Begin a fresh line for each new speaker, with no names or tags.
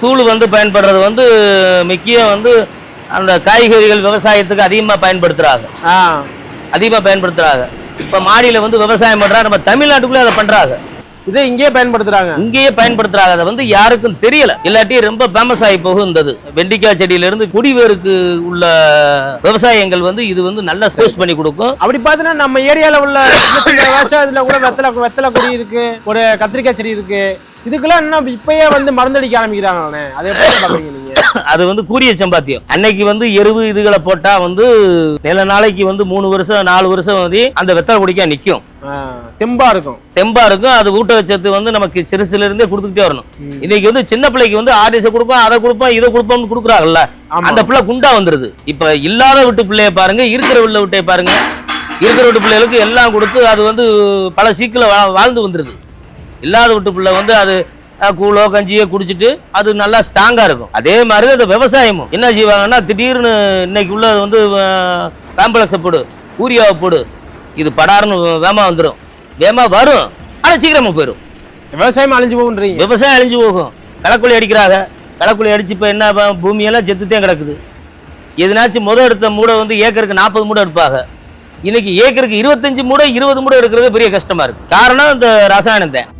தூள் வந்து பயன்படுறது வந்து முக்கியம் வந்து அந்த காய்கறிகள் விவசாயத்துக்கு அதிகமாக பயன்படுத்துகிறாங்க. அதிகமாக பயன்படுத்துகிறாங்க. இப்போ மாடியில் வந்து விவசாயம் பண்ணுறாங்க. நம்ம தமிழ்நாட்டுக்குள்ளே அதை பண்ணுறாங்க.
இதை இங்கேயே பயன்படுத்துறாங்க.
இங்கேயே பயன்படுத்துறாங்க. அதை வந்து யாருக்கும் தெரியல. இல்லாட்டி ரொம்ப ஃபேமஸ் ஆகி போகுந்தது. வெண்டிக்காய் செடியிலிருந்து குடிவேருக்கு உள்ள விவசாயங்கள் வந்து இது வந்து நல்லா போஸ்ட் பண்ணி கொடுக்கும்.
அப்படி பார்த்தீங்கன்னா நம்ம ஏரியாவில் உள்ள விவசாயத்தில் கூட வெத்தலை கொடி இருக்கு, ஒரு கத்திரிக்காய் செடி இருக்கு. இதுக்கெல்லாம் என்ன இப்பயே வந்து மருந்தடிக்க ஆரம்பிக்கிறாங்களே, அதை எப்படி பாக்குறீங்க நீங்க?
அது வந்து கூரிய சம்பாத்தியம். அன்னைக்கு வந்து எருவு இதுகளை போட்டா வந்து நில நாளைக்கு வந்து 3 வருஷம் 4 வருஷம் வந்து அந்த வெத்தலை கொடிக்கா நிற்கும்.
தெம்பா இருக்கும்.
அது ஊட்ட வச்சது வந்து நமக்கு சிறுசுல இருந்தே கொடுத்துக்கிட்டே வரணும். இன்னைக்கு வந்து சின்ன பிள்ளைக்கு வந்து ஆர்டிஎஸ் கொடுப்போம், அதை கொடுப்போம், இதை கொடுப்போம்னு கொடுக்குறாங்கல்ல, அந்த பிள்ளை குண்டா வந்துருது. இப்ப இல்லாத வீட்டு பிள்ளைய பாருங்க, இருக்கிற வீட்டு விட்டையை பாருங்க. இருக்கிற வீட்டு பிள்ளைகளுக்கு எல்லாம் கொடுத்து அது வந்து பல சீக்கில வாழ்ந்து வந்துருது. இல்லாத வீட்டு பிள்ளை வந்து அது கூழோ கஞ்சியோ குடிச்சிட்டு அது நல்லா ஸ்ட்ராங்கா இருக்கும். அதே மாதிரி அந்த விவசாயமும் என்ன செய்வாங்கன்னா, திடீர்னு இன்னைக்கு உள்ள வந்து காம்ப்ளெக்ஸை போடு, ஊரியாவை போடு, இது படாருன்னு வேமா வந்துடும். வேமா வரும், ஆனால் சீக்கிரமா போயிடும்.
விவசாயம் அழிஞ்சு போகுன்றீங்க.
விவசாயம் அழிஞ்சு போகும். களக்குழி அடிக்கிறாங்க. களக்குழி அடிச்சு இப்போ என்ன பூமியெல்லாம் செத்துத்தான் கிடக்குது. எதுனாச்சும் எடுத்த மூடை வந்து ஏக்கருக்கு 40 மூடை எடுப்பாங்க. இன்னைக்கு ஏக்கருக்கு 25 மூடை 20 மூடை எடுக்கிறது பெரிய கஷ்டமா இருக்கு. காரணம் இந்த ரசாயனம் தான்.